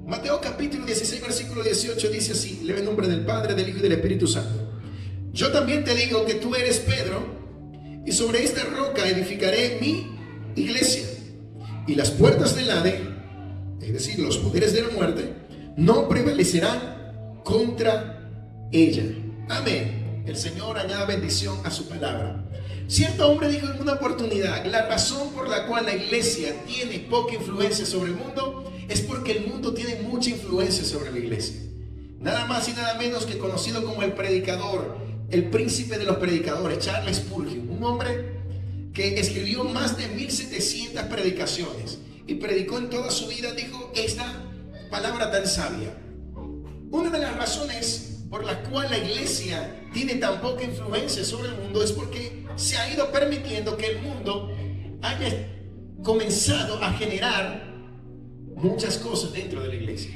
Mateo capítulo 16, versículo 18 dice así: leo en nombre del Padre, del Hijo y del Espíritu Santo. Yo también te digo que tú eres Pedro, y sobre esta roca edificaré mi iglesia, y las puertas del Hades, es decir, los poderes de la muerte, no prevalecerán contra ella. Amén. El Señor añada bendición a su palabra. Cierto hombre dijo en una oportunidad: la razón por la cual la iglesia tiene poca influencia sobre el mundo es porque el mundo tiene mucha influencia sobre la iglesia. Nada más y nada menos que conocido como el predicador, el príncipe de los predicadores, Charles Spurgeon, un hombre que escribió más de 1700 predicaciones y predicó en toda su vida, dijo esta palabra tan sabia: una de las razones por la cual la iglesia tiene tan poca influencia sobre el mundo es porque se ha ido permitiendo que el mundo haya comenzado a generar muchas cosas dentro de la iglesia.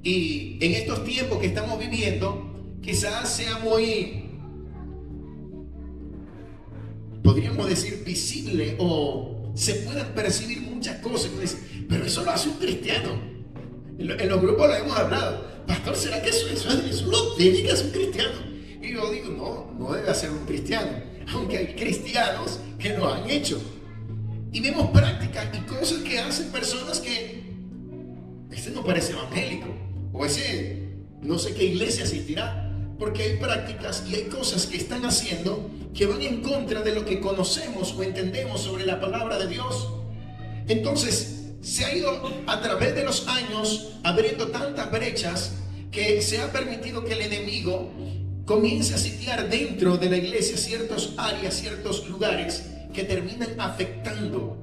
Y en estos tiempos que estamos viviendo, quizás sea muy, podríamos decir, visible, o se puedan percibir muchas cosas que dicen: pero eso lo hace un cristiano. En los grupos lo hemos hablado: pastor, ¿será que eso lo tiene que hacer un cristiano? Y yo digo: no debe hacer un cristiano, aunque hay cristianos que lo han hecho. Y vemos prácticas y cosas que hacen personas que este no parece evangélico, o ese no sé qué iglesia asistirá, porque hay prácticas y hay cosas que están haciendo que van en contra de lo que conocemos o entendemos sobre la palabra de Dios. Entonces se ha ido a través de los años abriendo tantas brechas que se ha permitido que el enemigo comience a sitiar dentro de la iglesia ciertas áreas, ciertos lugares que terminan afectando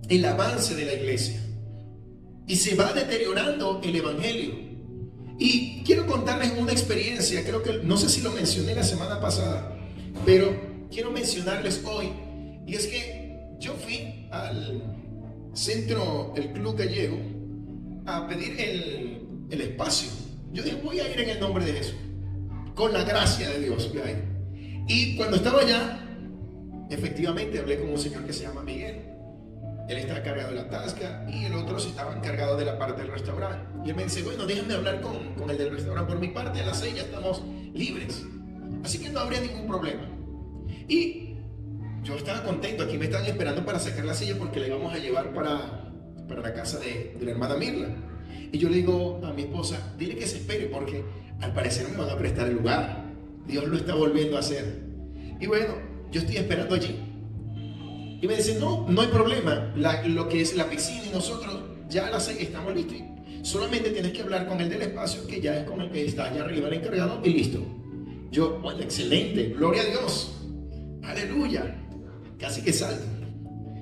el avance de la iglesia, y se va deteriorando el evangelio. Y quiero contarles una experiencia, creo que no sé si lo mencioné la semana pasada, pero quiero mencionarles hoy. Y es que yo fui al centro, el Club Gallego, a pedir el espacio. Yo dije: voy a ir en el nombre de Jesús, con la gracia de Dios, voy a ir. Y cuando estaba allá, efectivamente hablé con un señor que se llama Miguel. Él estaba cargado de la tasca y el otro se estaba encargado de la parte del restaurante. Y él me dice: bueno, déjame hablar con el del restaurante. Por mi parte, a las 6 ya estamos libres, así que no habría ningún problema. Y yo estaba contento. Aquí me estaban esperando para sacar la silla porque la íbamos a llevar para la casa de la hermana Mirla. Y yo le digo a mi esposa: dile que se espere porque al parecer me van a prestar el lugar. Dios lo está volviendo a hacer. Y bueno, yo estoy esperando allí. Y me dicen: no hay problema, lo que es la piscina y nosotros ya a las 6 estamos listos. Solamente tienes que hablar con el del espacio, que ya es con el que está allá arriba, el encargado, y listo. Yo: bueno, excelente, gloria a Dios, aleluya. Casi que salto.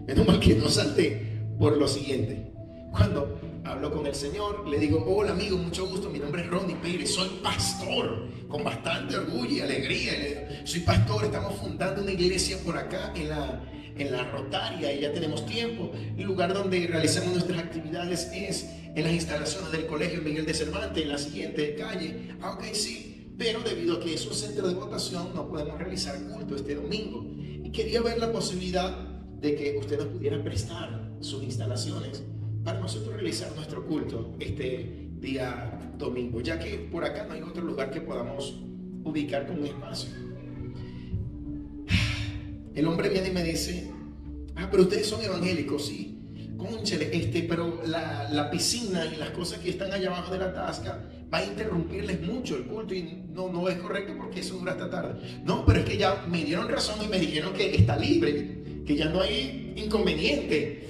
Menos mal que no salté por lo siguiente. Cuando hablo con el Señor, le digo: hola amigo, mucho gusto, mi nombre es Ronnie Pérez, soy pastor, con bastante orgullo y alegría. Le digo: soy pastor, estamos fundando una iglesia por acá en la Rotaria, y ya tenemos tiempo. El lugar donde realizamos nuestras actividades es en las instalaciones del Colegio Miguel de Cervantes, en la siguiente calle. Ok, sí, pero debido a que es un centro de votación, no podemos realizar culto este domingo. Y quería ver la posibilidad de que usted nos pudiera prestar sus instalaciones para nosotros realizar nuestro culto este día domingo, ya que por acá no hay otro lugar que podamos ubicar con un espacio. El hombre viene y me dice: pero ustedes son evangélicos. Sí, cónchale, pero la piscina y las cosas que están allá abajo de la tasca va a interrumpirles mucho el culto y no es correcto porque eso dura hasta tarde. No, pero es que ya me dieron razón y me dijeron que está libre, que ya no hay inconveniente.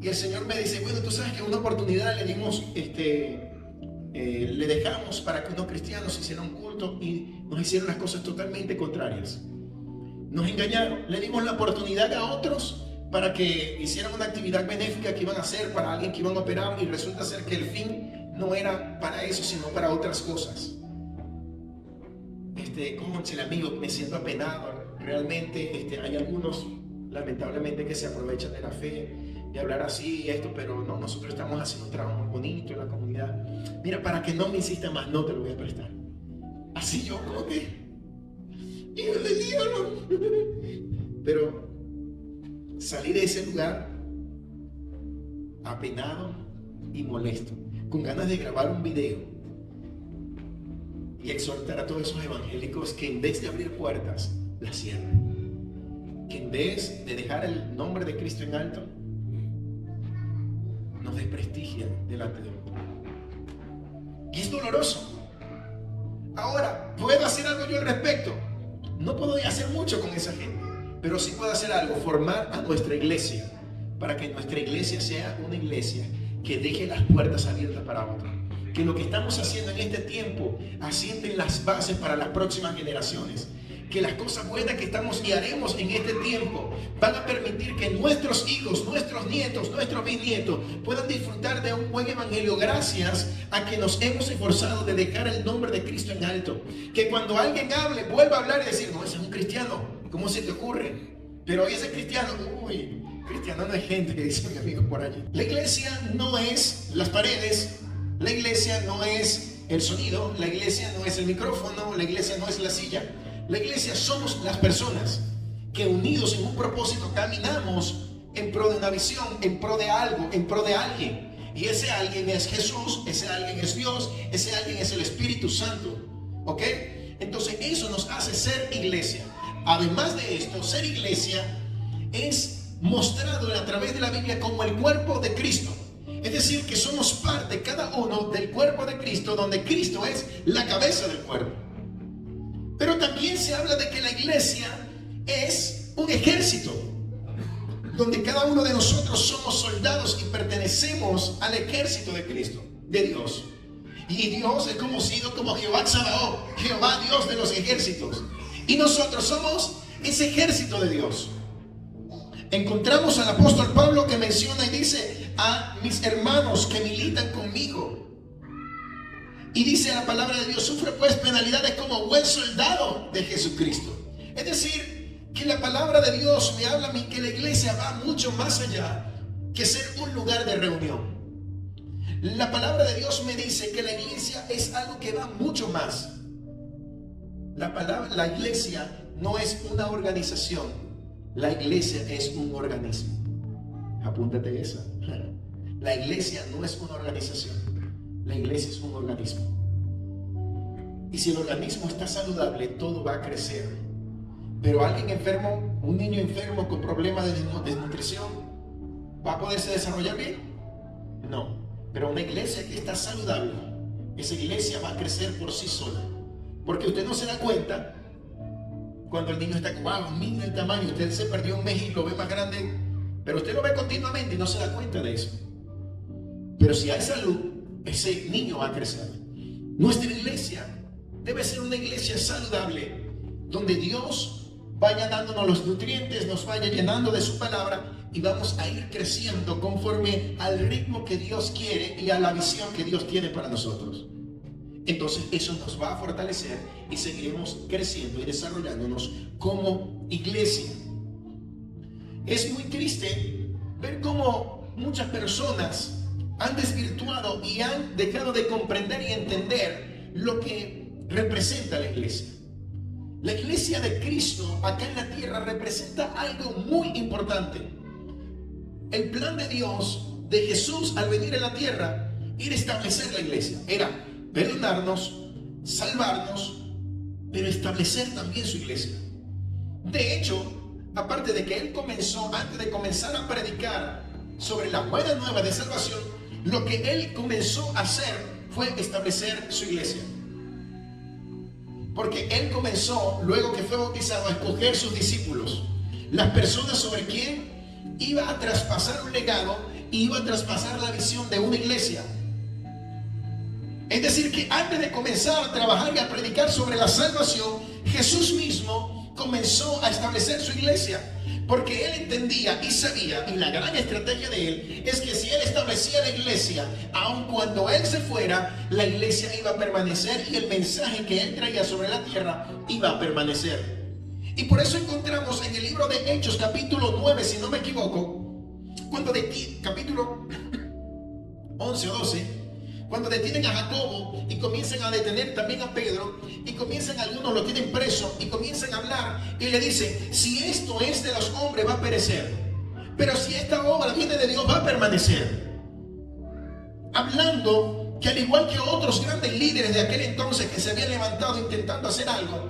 Y el Señor me dice: bueno, tú sabes que una oportunidad le dimos, le dejamos para que unos cristianos hicieran culto y nos hicieron las cosas totalmente contrarias. Nos engañaron, le dimos la oportunidad a otros para que hicieran una actividad benéfica que iban a hacer para alguien que iban a operar, y resulta ser que el fin no era para eso, sino para otras cosas. Cónchale amigo, me siento apenado. Realmente hay algunos, lamentablemente, que se aprovechan de la fe, de hablar así y esto, pero no, nosotros estamos haciendo un trabajo muy bonito en la comunidad. Mira, para que no me insista más, no te lo voy a prestar. Así yo, como que... hijo del diablo. Pero salí de ese lugar apenado y molesto, con ganas de grabar un video y exhortar a todos esos evangélicos que en vez de abrir puertas, las cierren. Que en vez de dejar el nombre de Cristo en alto, nos desprestigian delante de otros. Y es doloroso. Ahora, ¿puedo hacer algo yo al respecto? No puedo hacer mucho con esa gente, pero sí puedo hacer algo, formar a nuestra iglesia, para que nuestra iglesia sea una iglesia que deje las puertas abiertas para otros. Que lo que estamos haciendo en este tiempo asiente las bases para las próximas generaciones. Que las cosas buenas que estamos y haremos en este tiempo van a permitir que nuestros hijos, nuestros nietos, nuestros bisnietos puedan disfrutar de un buen evangelio gracias a que nos hemos esforzado de dejar el nombre de Cristo en alto. Que cuando alguien hable, vuelva a hablar y decir, no, ese es un cristiano, ¿cómo se te ocurre? Pero hoy ese cristiano, uy, cristiano no es gente, dice mi amigo por allí. La iglesia no es las paredes, la iglesia no es el sonido, la iglesia no es el micrófono, la iglesia no es la silla. La iglesia somos las personas que unidos en un propósito caminamos en pro de una visión, en pro de algo, en pro de alguien. Y ese alguien es Jesús, ese alguien es Dios, ese alguien es el Espíritu Santo. ¿Ok? Entonces eso nos hace ser iglesia. Además de esto, ser iglesia es mostrado a través de la Biblia como el cuerpo de Cristo. Es decir, que somos parte cada uno del cuerpo de Cristo, donde Cristo es la cabeza del cuerpo. Pero también se habla de que la iglesia es un ejército, donde cada uno de nosotros somos soldados y pertenecemos al ejército de Cristo, de Dios. Y Dios es conocido como Jehová Sabaoth, Jehová Dios de los ejércitos. Y nosotros somos ese ejército de Dios. Encontramos al apóstol Pablo que menciona y dice a mis hermanos que militan conmigo. Y dice la palabra de Dios, sufre pues penalidades como buen soldado de Jesucristo. Es decir, que la palabra de Dios me habla a mí que la iglesia va mucho más allá que ser un lugar de reunión. La palabra de Dios me dice que la iglesia es algo que va mucho más. La iglesia no es una organización, la iglesia es un organismo. Apúntate esa. La iglesia no es una organización. La iglesia es un organismo. Y si el organismo está saludable, todo va a crecer. Pero alguien enfermo, un niño enfermo con problemas de desnutrición, ¿va a poderse desarrollar bien? No. Pero una iglesia que está saludable, esa iglesia va a crecer por sí sola. Porque usted no se da cuenta cuando el niño está, wow, mira el tamaño, usted se perdió un mes y lo ve más grande, pero usted lo ve continuamente y no se da cuenta de eso. Pero si hay salud, ese niño va a crecer. Nuestra iglesia debe ser una iglesia saludable, donde Dios vaya dándonos los nutrientes, nos vaya llenando de su palabra y vamos a ir creciendo conforme al ritmo que Dios quiere y a la visión que Dios tiene para nosotros. Entonces eso nos va a fortalecer y seguiremos creciendo y desarrollándonos como iglesia. Es muy triste ver cómo muchas personas han desvirtuado y han dejado de comprender y entender lo que representa la iglesia. La iglesia de Cristo acá en la tierra representa algo muy importante. El plan de Dios, de Jesús al venir a la tierra, era establecer la iglesia. Era perdonarnos, salvarnos, pero establecer también su iglesia. De hecho, aparte de que Él comenzó, antes de comenzar a predicar sobre la buena nueva de salvación, lo que Él comenzó a hacer fue establecer su iglesia. Porque Él comenzó, luego que fue bautizado, a escoger sus discípulos, las personas sobre quien iba a traspasar un legado, iba a traspasar la visión de una iglesia. Es decir, que antes de comenzar a trabajar y a predicar sobre la salvación, Jesús mismo comenzó a establecer su iglesia. Porque Él entendía y sabía, y la gran estrategia de Él es que si Él establecía la iglesia, aun cuando Él se fuera, la iglesia iba a permanecer y el mensaje que Él traía sobre la tierra iba a permanecer. Y por eso encontramos en el libro de Hechos capítulo 9, si no me equivoco, cuando capítulo 11 o 12, cuando detienen a Jacobo y comienzan a detener también a Pedro, y comienzan, algunos lo tienen preso y comienzan a hablar y le dicen, si esto es de los hombres va a perecer, pero si esta obra viene de Dios va a permanecer. hablando que al igual que otros grandes líderes de aquel entonces que se habían levantado intentando hacer algo,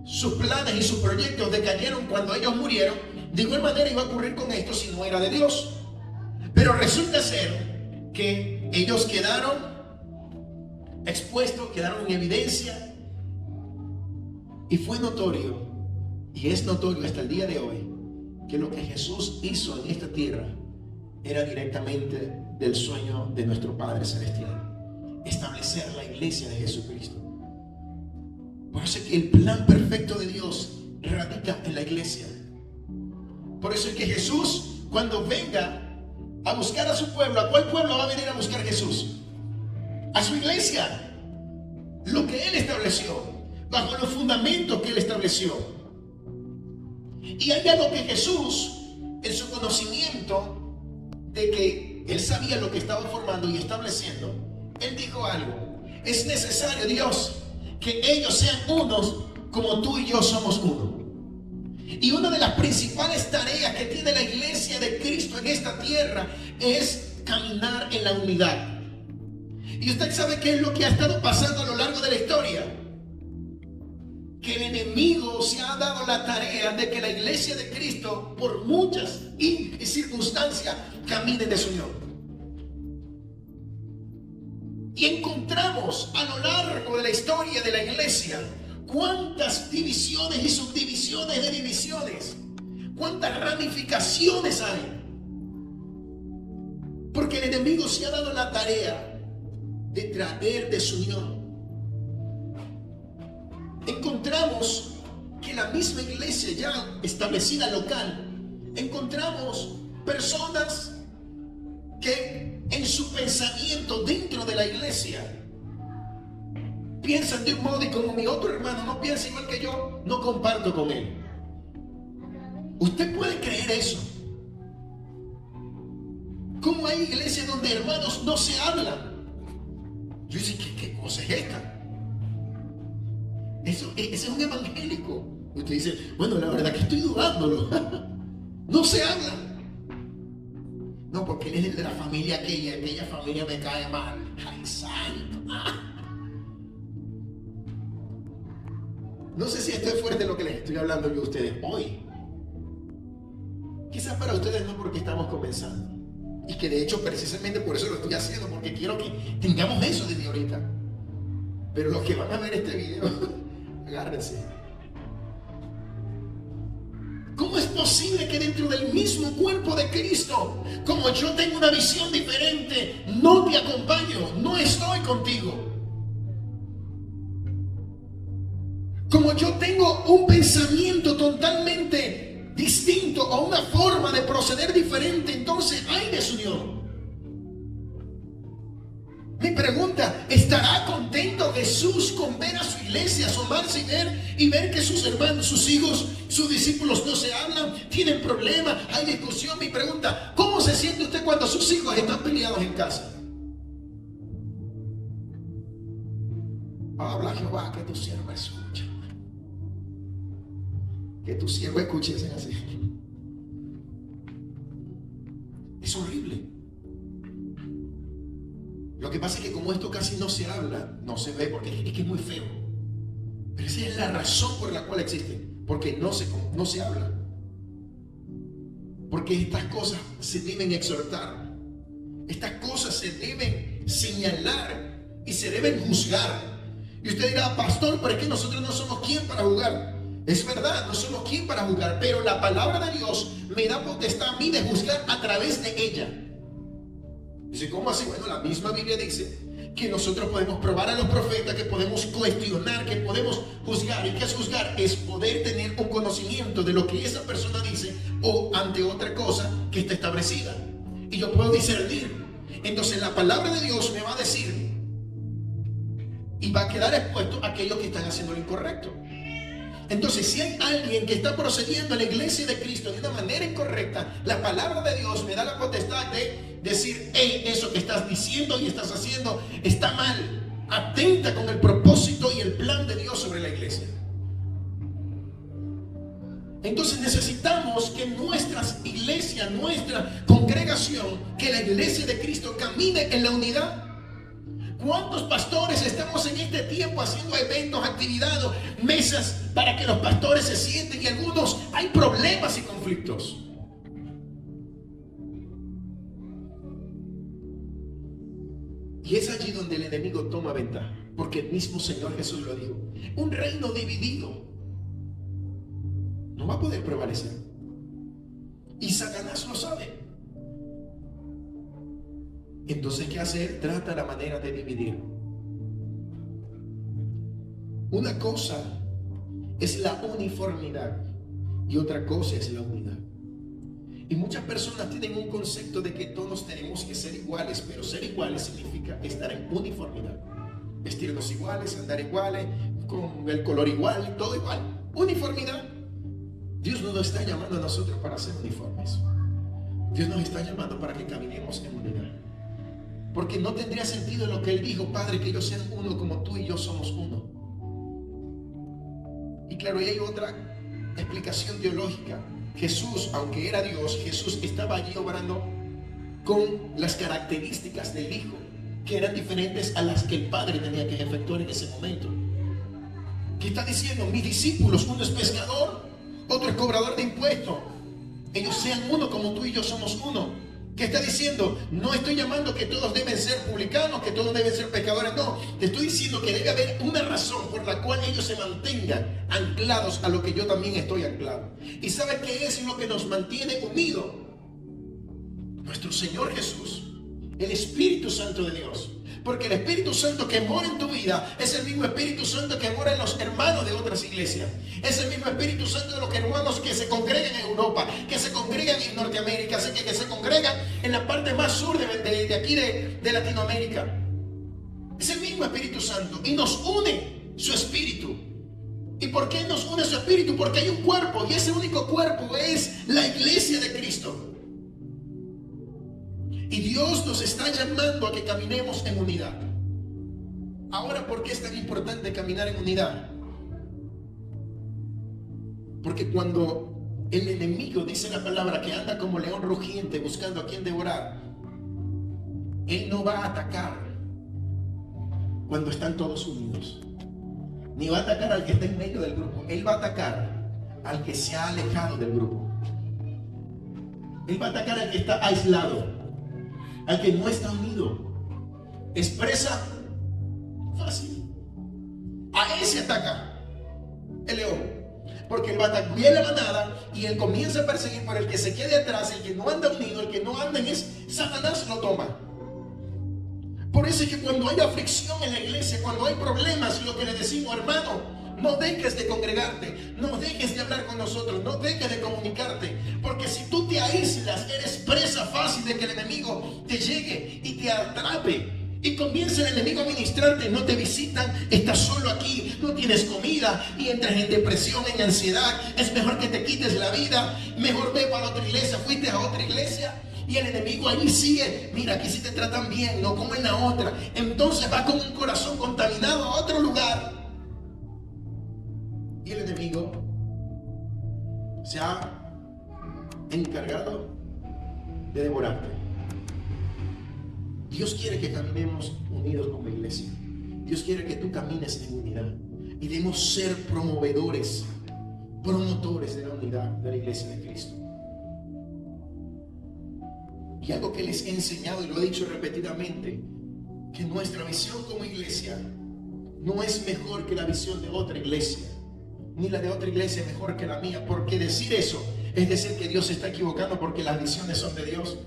sus planes y sus proyectos decayeron cuando ellos murieron. De igual manera iba a ocurrir con esto si no era de Dios. Pero resulta ser que ellos quedaron expuestos, quedaron en evidencia, y fue notorio, y es notorio hasta el día de hoy, que lo que Jesús hizo en esta tierra era directamente del sueño de nuestro Padre Celestial: establecer la iglesia de Jesucristo. Por eso es que el plan perfecto de Dios radica en la iglesia. Por eso es que Jesús, cuando venga a buscar a su pueblo, ¿a cuál pueblo va a venir a buscar Jesús? A su iglesia. Lo que Él estableció, bajo los fundamentos que Él estableció. Y hay algo que Jesús, en su conocimiento de que Él sabía lo que estaba formando y estableciendo, Él dijo algo: es necesario, Dios, que ellos sean unos como tú y yo somos uno. Y una de las principales tareas que tiene la iglesia de Cristo en esta tierra es caminar en la unidad. Y usted sabe qué es lo que ha estado pasando a lo largo de la historia: que el enemigo se ha dado la tarea de que la iglesia de Cristo, por muchas circunstancias, camine en desunión. Y encontramos a lo largo de la historia de la iglesia cuántas divisiones y subdivisiones de divisiones, cuántas ramificaciones hay, porque el enemigo se ha dado la tarea de traer desunión. Encontramos que la misma iglesia ya establecida local, encontramos personas que en su pensamiento dentro de la iglesia piensan de un modo, y como mi otro hermano no piensa igual que yo, no comparto con él. ¿Usted puede creer eso? ¿Cómo hay iglesias donde hermanos no se hablan? Yo digo, ¿qué cosa es esta? Ese es un evangélico. Usted dice, bueno, la verdad que estoy dudándolo. No se hablan. No, porque él es el de la familia aquella familia me cae mal. Ay, santo. No sé si esto es fuerte lo que les estoy hablando yo a ustedes hoy. Quizás para ustedes no, porque estamos comenzando. Y que de hecho precisamente por eso lo estoy haciendo, porque quiero que tengamos eso desde ahorita. Pero los que van a ver este video, agárrense. ¿Cómo es posible que dentro del mismo cuerpo de Cristo, como yo tengo una visión diferente, no te acompaño, no estoy contigo? Como yo tengo un pensamiento totalmente distinto o una forma de proceder diferente, entonces hay desunión. Mi pregunta, ¿estará contento Jesús con ver a su iglesia asomarse y ver que sus hermanos, sus hijos, sus discípulos no se hablan, tienen problemas, hay discusión? Mi pregunta, ¿cómo se siente usted cuando sus hijos están peleados en casa? Habla Jehová, que tu siervo escucha. Que tu siervo escuche, así. Es horrible. Lo que pasa es que como esto casi no se habla, no se ve, porque es que es muy feo. Pero esa es la razón por la cual existe. Porque no se habla. Porque estas cosas se deben exhortar. Estas cosas se deben señalar y se deben juzgar. Y usted dirá, pastor, pero es que nosotros no somos quien para juzgar. Es verdad, no somos quien para juzgar, pero la palabra de Dios me da potestad a mí de juzgar a través de ella. Dice, ¿cómo así? Bueno, la misma Biblia dice que nosotros podemos probar a los profetas, que podemos cuestionar, que podemos juzgar. ¿Y qué es juzgar? Es poder tener un conocimiento de lo que esa persona dice o ante otra cosa que está establecida. Y yo puedo discernir. Entonces la palabra de Dios me va a decir y va a quedar expuesto a aquellos que están haciendo lo incorrecto. Entonces, si hay alguien que está procediendo en la iglesia de Cristo de una manera incorrecta, la palabra de Dios me da la potestad de decir, hey, eso que estás diciendo y estás haciendo está mal. Atenta con el propósito y el plan de Dios sobre la iglesia. Entonces necesitamos que nuestra iglesia, nuestra congregación, que la iglesia de Cristo camine en la unidad. ¿Cuántos pastores estamos en este tiempo haciendo eventos, actividades, mesas para que los pastores se sienten, y algunos hay problemas y conflictos? Y es allí donde el enemigo toma ventaja, porque el mismo Señor Jesús lo dijo: un reino dividido no va a poder prevalecer, y Satanás lo sabe. Entonces, ¿qué hace él? Trata la manera de dividir. Una cosa es la uniformidad y otra cosa es la unidad. Y muchas personas tienen un concepto de que todos tenemos que ser iguales, pero ser iguales significa estar en uniformidad. Vestirnos iguales, andar iguales, con el color igual, todo igual. Uniformidad. Dios no nos está llamando a nosotros para ser uniformes. Dios nos está llamando para que caminemos en unidad. Porque no tendría sentido lo que Él dijo: Padre, que ellos sean uno como tú y yo somos uno. Y claro, y hay otra explicación teológica. Jesús, aunque era Dios, Jesús estaba allí obrando con las características del Hijo, que eran diferentes a las que el Padre tenía que efectuar en ese momento. ¿Qué está diciendo? Mis discípulos, uno es pescador, otro es cobrador de impuestos. Ellos sean uno como tú y yo somos uno. ¿Qué está diciendo? No estoy llamando que todos deben ser publicanos, que todos deben ser pescadores. No, te estoy diciendo que debe haber una razón por la cual ellos se mantengan anclados a lo que yo también estoy anclado. ¿Y sabes qué es lo que nos mantiene unidos? Nuestro Señor Jesús, el Espíritu Santo de Dios. Porque el Espíritu Santo que mora en tu vida es el mismo Espíritu Santo que mora en los hermanos de otras iglesias. Es el mismo Espíritu Santo de los hermanos que se congregan en Europa, que se congregan en Norteamérica, que se congregan en la parte más sur de aquí de Latinoamérica. Es el mismo Espíritu Santo y nos une su Espíritu. ¿Y por qué nos une su Espíritu? Porque hay un cuerpo, y ese único cuerpo es la iglesia de Cristo. Y Dios nos está llamando a que caminemos en unidad. Ahora, ¿por qué es tan importante caminar en unidad? Porque cuando el enemigo, dice la palabra, que anda como león rugiente buscando a quien devorar, él no va a atacar cuando están todos unidos, ni va a atacar al que está en medio del grupo. Él va a atacar al que se ha alejado del grupo. Él va a atacar al que está aislado, al que no está unido. Es presa fácil. A ese ataca el león, porque él va a atacar bien la manada y él comienza a perseguir por el que se quede atrás. El que no anda unido, el que no anda en Satanás lo toma. Por eso es que cuando hay aflicción en la iglesia, cuando hay problemas, lo que le decimos: hermano, no dejes de congregarte, no dejes de hablar con nosotros, no dejes de comunicarte, porque si tú te aíslas, eres presa fácil de que el enemigo te llegue y te atrape. Y comienza el enemigo a ministrarte: no te visitan, estás solo aquí, no tienes comida y entras en depresión, en ansiedad. Es mejor que te quites la vida, mejor ve para otra iglesia. Fuiste a otra iglesia y el enemigo allí sigue: mira, aquí sí te tratan bien, no como en la otra. Entonces va con un corazón contaminado a otro lugar. Y el enemigo se ha encargado de devorarte. Dios quiere que caminemos unidos como iglesia. Dios quiere que tú camines en unidad. Y debemos ser promotores de la unidad de la iglesia de Cristo. Y algo que les he enseñado y lo he dicho repetidamente, que nuestra visión como iglesia no es mejor que la visión de otra iglesia, ni la de otra iglesia es mejor que la mía. Porque decir eso es decir que Dios se está equivocando, porque las visiones son de Dios.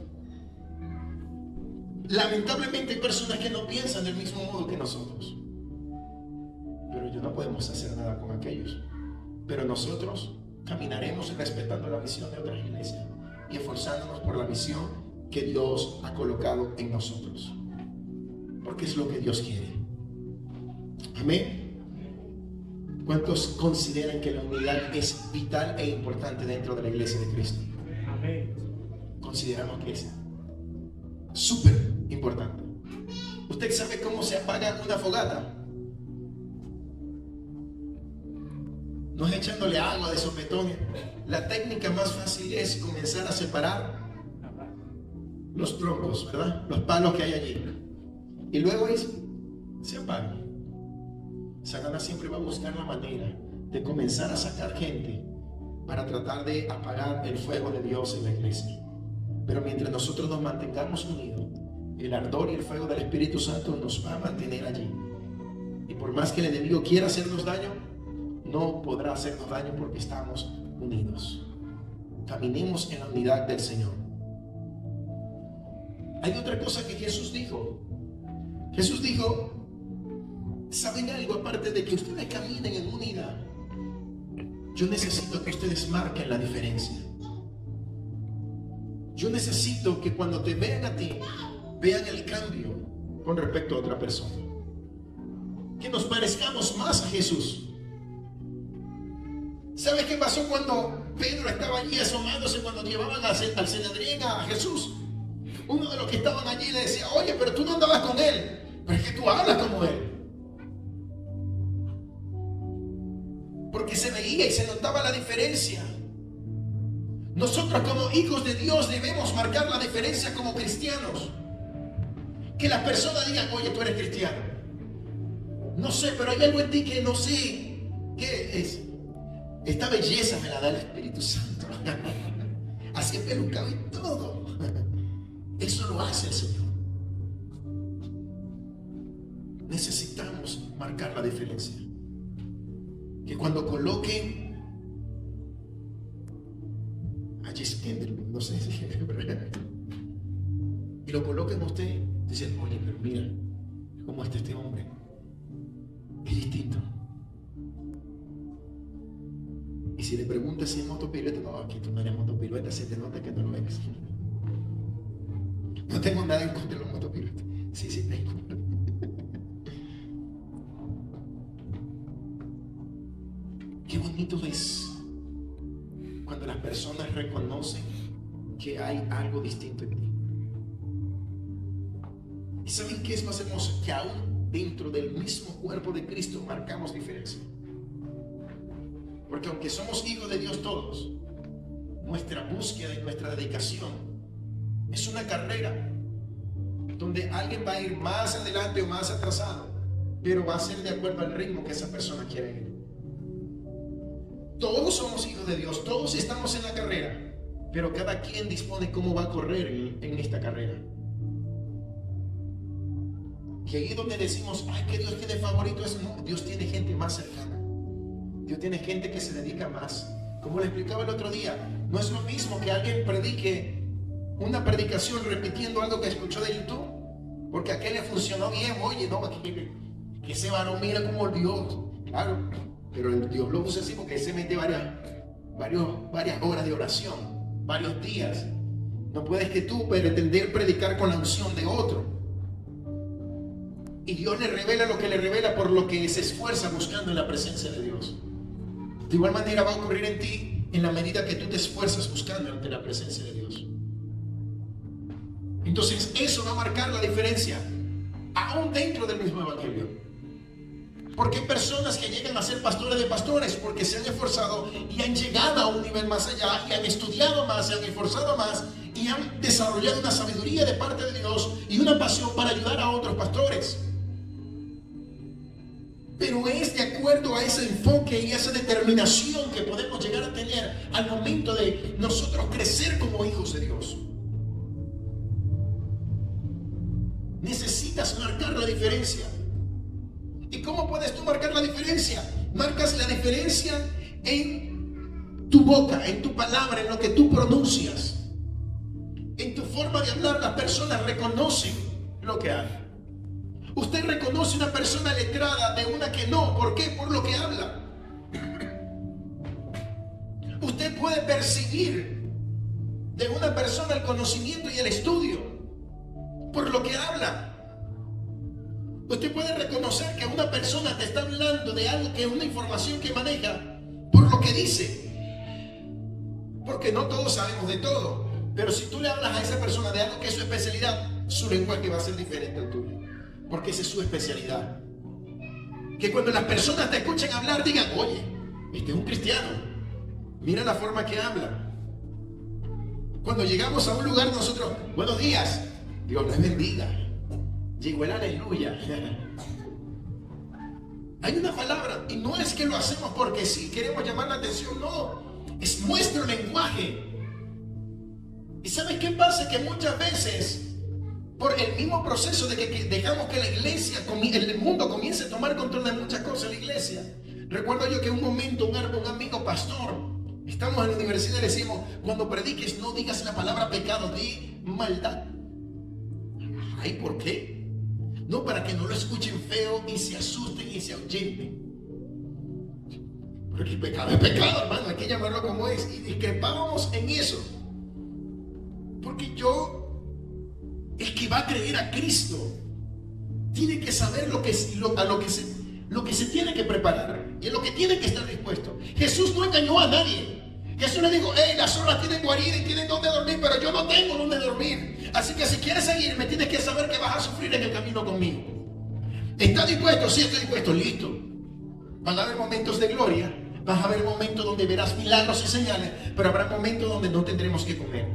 Lamentablemente hay personas que no piensan del mismo modo que nosotros, pero no podemos hacer nada con aquellos. Pero nosotros caminaremos respetando la visión de otras iglesias y esforzándonos por la visión que Dios ha colocado en nosotros, porque es lo que Dios quiere. Amén. ¿Cuántos consideran que la unidad es vital e importante dentro de la iglesia de Cristo? Amén. Consideramos que es súper importante. ¿Usted sabe cómo se apaga una fogata? no es echándole agua de sopetón. La técnica más fácil es comenzar a separar los troncos, ¿verdad? Los palos que hay allí. Y luego se apagan. Satanás siempre va a buscar la manera de comenzar a sacar gente para tratar de apagar el fuego de Dios en la iglesia. Pero mientras nosotros nos mantengamos unidos, el ardor y el fuego del Espíritu Santo nos va a mantener allí. Y por más que el enemigo quiera hacernos daño, no podrá hacernos daño porque estamos unidos. Caminemos en la unidad del Señor. Hay otra cosa que Jesús dijo. Jesús dijo: ¿saben algo? Aparte de que ustedes caminen en unidad, yo necesito que ustedes marquen la diferencia. Yo necesito que cuando te vean a ti, vean el cambio con respecto a otra persona. Que nos parezcamos más a Jesús. ¿Sabes qué pasó cuando Pedro estaba allí asomándose cuando llevaban al Sanedrín a Jesús? Uno de los que estaban allí le decía: oye, pero tú no andabas con él. Pero es que tú hablas como él. Porque se veía y se notaba la diferencia. Nosotros como hijos de Dios debemos marcar la diferencia como cristianos. Que las personas digan: oye, tú eres cristiano. No sé, pero hay algo en ti que no sé qué es. Esta belleza me la da el Espíritu Santo. Así pelucado y todo. Eso lo hace el Señor. Necesitamos marcar la diferencia. Que cuando coloquen a Jesse Kenderman, no sé si y lo coloquen a usted, dicen: oye, pero mira cómo está este hombre, es distinto. Y si le preguntas si es motopiloto, no, aquí tú no eres motopiloto, se te nota que no lo eres. No tengo nada en contra de los motopilotos. Sí, tengo. Qué bonito es cuando las personas reconocen que hay algo distinto en ti. ¿Y saben qué es más hermoso? Que aún dentro del mismo cuerpo de Cristo marcamos diferencia. Porque aunque somos hijos de Dios todos, nuestra búsqueda y nuestra dedicación es una carrera donde alguien va a ir más adelante o más atrasado, pero va a ser de acuerdo al ritmo que esa persona quiere ir. Todos somos hijos de Dios, todos estamos en la carrera, pero cada quien dispone cómo va a correr en esta carrera. Y ahí es donde decimos: ay, que Dios tiene favoritos. No, Dios tiene gente más cercana. Dios tiene gente que se dedica más. Como le explicaba el otro día, no es lo mismo que alguien predique una predicación repitiendo algo que escuchó de YouTube, porque a aquel le funcionó bien. Oye, no, que ese varón mira como Dios. Claro, pero el Dios lo usa así porque se mete varias horas de oración, varios días. No puedes que tú pretender predicar con la unción de otro. Y Dios le revela lo que le revela por lo que se esfuerza buscando en la presencia de Dios. De igual manera va a ocurrir en ti en la medida que tú te esfuerzas buscando ante la presencia de Dios. Entonces eso va a marcar la diferencia aún dentro del mismo evangelio. Porque hay personas que llegan a ser pastores de pastores porque se han esforzado y han llegado a un nivel más allá y han estudiado más, se han esforzado más y han desarrollado una sabiduría de parte de Dios y una pasión para ayudar a otros pastores. Pero es de acuerdo a ese enfoque y esa determinación que podemos llegar a tener al momento de nosotros crecer como hijos de Dios. Necesitas marcar la diferencia. ¿Y cómo puedes tú marcar la diferencia? Marcas la diferencia en tu boca, en tu palabra, en lo que tú pronuncias. En tu forma de hablar, las personas reconocen lo que hay. Usted reconoce una persona letrada de una que no. ¿Por qué? Por lo que habla. Usted puede percibir de una persona el conocimiento y el estudio por lo que habla. Usted puede reconocer que una persona te está hablando de algo que es una información que maneja por lo que dice. Porque no todos sabemos de todo. Pero si tú le hablas a esa persona de algo que es su especialidad, su lenguaje va a ser diferente al tuyo. Porque esa es su especialidad. Que cuando las personas te escuchen hablar digan: oye, este es un cristiano. Mira la forma que habla. Cuando llegamos a un lugar nosotros, buenos días, Dios les bendiga. Llegó el aleluya. Hay una palabra, y no es que lo hacemos porque sí queremos llamar la atención, no, es nuestro lenguaje. ¿Y sabes qué pasa? Que muchas veces, por el mismo proceso de que dejamos que la iglesia, el mundo comience a tomar control de muchas cosas en la iglesia. Recuerdo yo que un momento un amigo pastor, estamos en la universidad y le decimos, cuando prediques no digas la palabra pecado, di maldad. Ay, ¿por qué? No, para que no lo escuchen feo y se asusten y se ahuyenten. Porque el pecado es pecado, hermano, hay que llamarlo como es. Y discrepábamos en eso. Porque el que va a creer a Cristo tiene que saber lo que se tiene que preparar y en lo que tiene que estar dispuesto. Jesús no engañó a nadie. Jesús le dijo, las olas tienen guarida y tienen donde dormir, pero yo no tengo donde dormir. Así que si quieres seguirme, tienes que saber que vas a sufrir en el camino conmigo. ¿Estás dispuesto? Sí, estoy dispuesto. Listo. Van a haber momentos de gloria, vas a haber momentos donde verás milagros y señales, pero habrá momentos donde no tendremos que comer.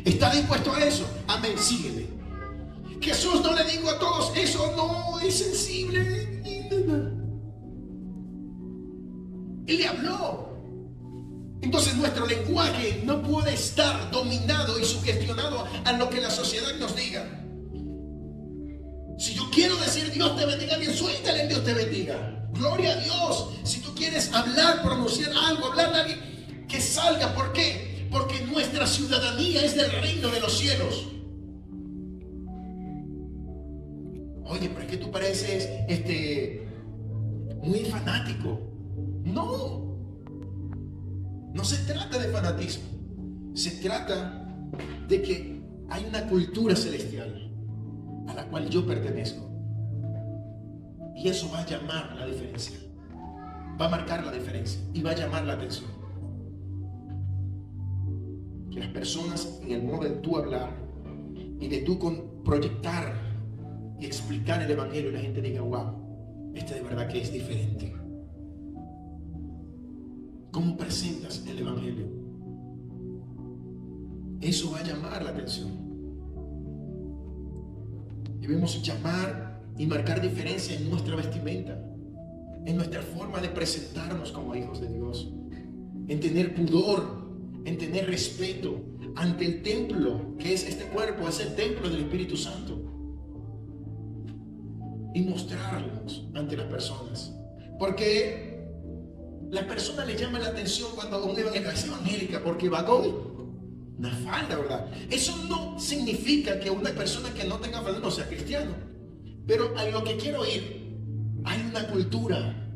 ¿Estás dispuesto a eso? Amén, sígueme. Jesús no le dijo a todos, eso no es sensible. Él le habló. Entonces nuestro lenguaje no puede estar dominado y sugestionado a lo que la sociedad nos diga. Si yo quiero decir Dios te bendiga, bien, suéltale en Dios te bendiga. Gloria a Dios. Si tú quieres hablar, pronunciar algo, hablarle a alguien, que salga. ¿Por qué? Porque nuestra ciudadanía es del reino de los cielos. Oye, pero es que tú pareces muy fanático. No se trata de fanatismo. Se trata de que hay una cultura celestial a la cual yo pertenezco. Y eso va a llamar la diferencia. Va a marcar la diferencia y va a llamar la atención. Que las personas, en el modo de tú hablar y de tú proyectar y explicar el evangelio, y la gente diga, wow, de verdad que es diferente. ¿Cómo presentas el evangelio? Eso va a llamar la atención. Debemos llamar y marcar diferencia en nuestra vestimenta, en nuestra forma de presentarnos como hijos de Dios, en tener pudor, en tener respeto ante el templo, que es este cuerpo, es el templo del Espíritu Santo, y mostrarlos ante las personas. Porque la persona le llama la atención cuando un evangelio es evangélica, porque va con una falda, ¿verdad? Eso no significa que una persona que no tenga falda no sea cristiano. Pero a lo que quiero ir, hay una cultura,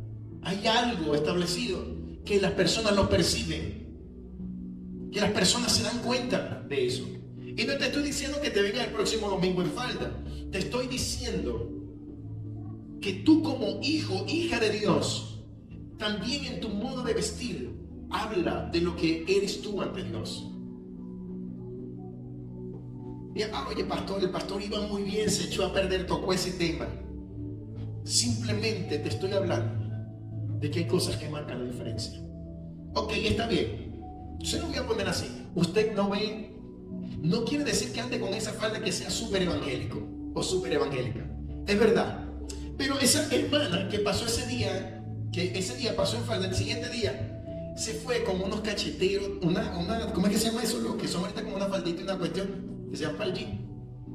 hay algo establecido que las personas lo perciben, que las personas se dan cuenta de eso. Y no te estoy diciendo que te venga el próximo domingo en falda. Te estoy diciendo que tú como hijo, hija de Dios, también en tu modo de vestir, habla de lo que eres tú ante Dios. Y, oye, pastor, el pastor iba muy bien, se echó a perder, tocó ese tema. Simplemente te estoy hablando de que hay cosas que marcan la diferencia. Ok, está bien. Se lo voy a poner así. Usted no ve, no quiere decir que ande con esa falda que sea súper evangélico o súper evangélica. Es verdad. Pero esa hermana que pasó ese día, que ese día pasó en falda, el siguiente día se fue con unos cacheteros, ¿cómo es que se llama eso? Lo que son ahorita como una faldita y una cuestión que se llama faldín.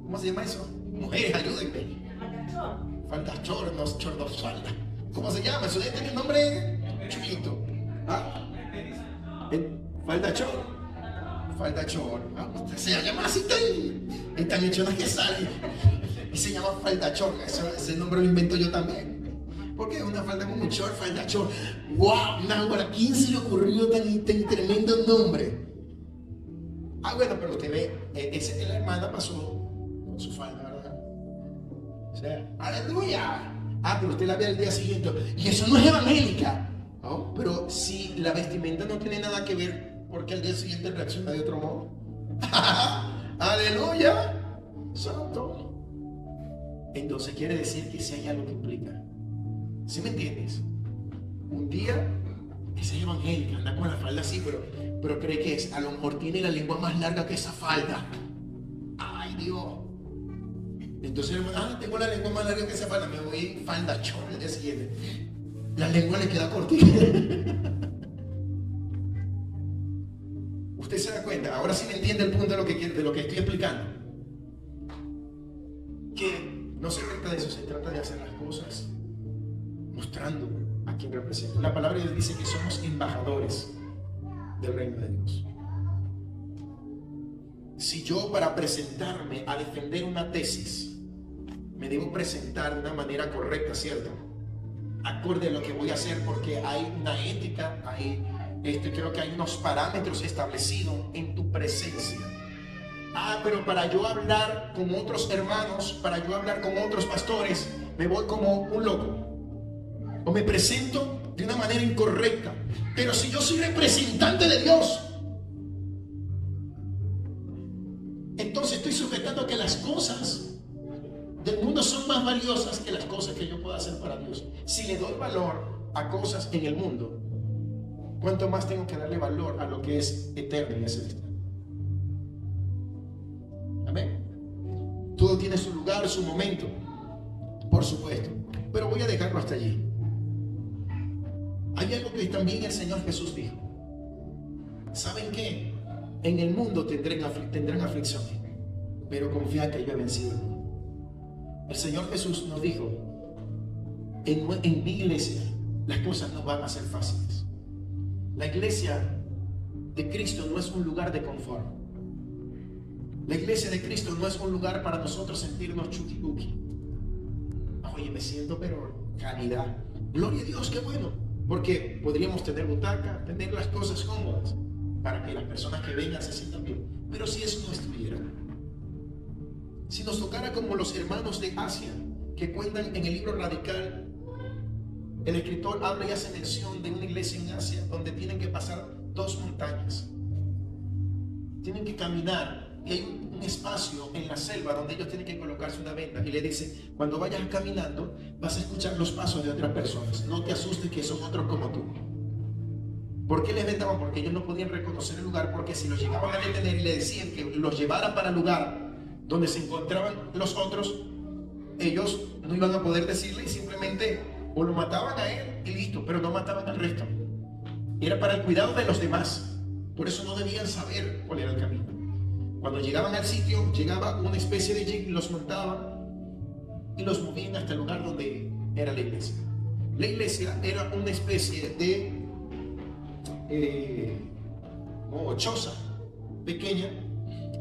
¿Cómo se llama eso? Mujeres, ayúdenme. Faldachor, no falda. ¿Cómo se llama? Eso debe tener un nombre chulito. Faldachor. Se llama así tan hechonas que sale. Y se llama faldachor. Ese nombre lo invento yo también. Porque es una falda con un short, faldachor. ¡Wow! Náhuatl, ¿a quién se le ocurrió tan tremendo nombre? Bueno, pero usted ve, la hermana pasó con su falda, ¿verdad? O sea, ¡aleluya! Pero usted la ve al día siguiente. Y eso no es evangélica. ¿No? Pero si la vestimenta no tiene nada que ver, porque al día siguiente reacciona de otro modo. ¡Aleluya! Santo. Entonces quiere decir que si hay algo que implica. ¿Sí me entiendes? Un día esa es evangélica, anda con la falda así, pero cree que a lo mejor tiene la lengua más larga que esa falda. Ay, Dios. Entonces, tengo la lengua más larga que esa falda, me voy en falda chorra el día siguiente. La lengua le queda cortita. Usted se da cuenta, ahora sí me entiende el punto de lo que estoy explicando. Que no se trata de eso, se trata de hacer las cosas mostrando a quien representa. La palabra de Dios dice que somos embajadores del reino de Dios. Si yo, para presentarme a defender una tesis, me debo presentar de una manera correcta, ¿cierto? Acorde a lo que voy a hacer, porque hay una ética, creo que hay unos parámetros establecidos en tu presencia. Pero para yo hablar con otros hermanos, para yo hablar con otros pastores, me voy como un loco. O me presento de una manera incorrecta. Pero si yo soy representante de Dios, entonces estoy sujetando a que las cosas del mundo son más valiosas que las cosas que yo pueda hacer para Dios. Si le doy valor a cosas en el mundo, ¿cuánto más tengo que darle valor a lo que es eterno y es celestial? Amén. Todo tiene su lugar, su momento, por supuesto. Pero voy a dejarlo hasta allí. Hay algo que también el Señor Jesús dijo. ¿Saben qué? En el mundo tendrán aflicciones, pero confía que yo he vencido el mundo. El Señor Jesús nos dijo, en mi iglesia las cosas no van a ser fáciles. La iglesia de Cristo no es un lugar de confort. La iglesia de Cristo no es un lugar para nosotros sentirnos chuki-buki. Oye, me siento pero calidad. Gloria a Dios, qué bueno. Porque podríamos tener butaca, tener las cosas cómodas para que las personas que vengan se sientan bien. Pero si eso no estuviera, si nos tocara como los hermanos de Asia que cuentan en el libro Radical, el escritor habla y hace mención de una iglesia en Asia donde tienen que pasar 2 montañas. Tienen que caminar y hay un espacio en la selva donde ellos tienen que colocarse una venda y le dice, cuando vayas caminando vas a escuchar los pasos de otras personas, no te asustes que son otros como tú. ¿Por qué les vendaban? Porque ellos no podían reconocer el lugar, porque si los llegaban a detener y le decían que los llevara para el lugar donde se encontraban los otros, ellos no iban a poder decirle y simplemente o lo mataban a él y listo, pero no mataban al resto. Era para el cuidado de los demás, por eso no debían saber cuál era el camino. Cuando llegaban al sitio, llegaba una especie de jeep, los montaban y los movían hasta el lugar donde era la iglesia. La iglesia era una especie de choza pequeña,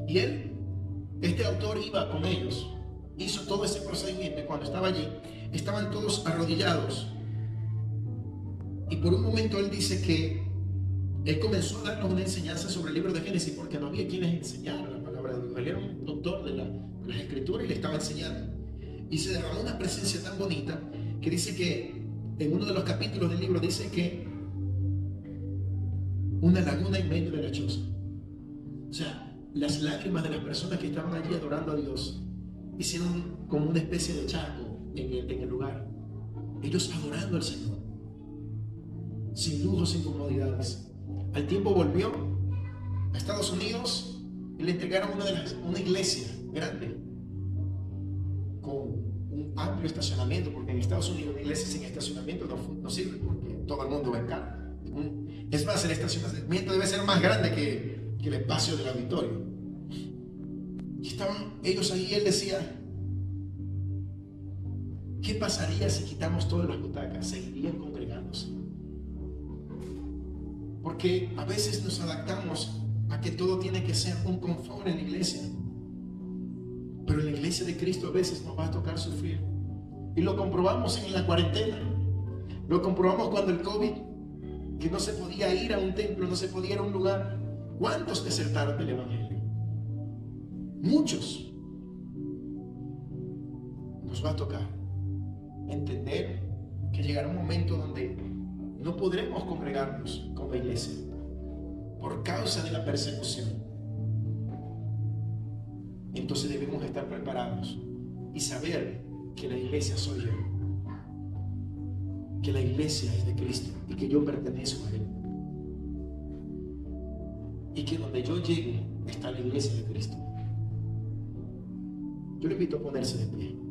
y este autor iba con ellos, hizo todo ese procedimiento. Y cuando estaba allí, estaban todos arrodillados, y por un momento él dice que él comenzó a darnos una enseñanza sobre el libro de Génesis, porque no había quienes enseñaran la palabra de Dios. Él era un doctor de las escrituras y le estaba enseñando, y se derramó una presencia tan bonita que dice que en uno de los capítulos del libro dice que una laguna en medio de la choza. O sea, las lágrimas de las personas que estaban allí adorando a Dios hicieron como una especie de charco en el lugar. Ellos adorando al Señor, sin lujos, sin comodidades. Al tiempo volvió a Estados Unidos y le entregaron una iglesia grande con un amplio estacionamiento, porque en Estados Unidos una iglesia sin estacionamiento no sirve, porque todo el mundo va en carro. Es más, el estacionamiento debe ser más grande que el espacio del auditorio. Y estaban ellos ahí y él decía, ¿qué pasaría si quitamos todas las butacas? Seguirían congregándose. Porque a veces nos adaptamos a que todo tiene que ser un confort en la iglesia. Pero en la iglesia de Cristo a veces nos va a tocar sufrir. Y lo comprobamos en la cuarentena. Lo comprobamos cuando el COVID, que no se podía ir a un templo, no se podía ir a un lugar. ¿Cuántos desertaron del evangelio? Muchos. Nos va a tocar entender que llegará un momento donde no podremos congregarnos con la iglesia por causa de la persecución. Entonces debemos estar preparados y saber que la iglesia soy yo. que la iglesia es de Cristo y que yo pertenezco a Él. Y que donde yo llegue está la iglesia de Cristo. Yo le invito a ponerse de pie.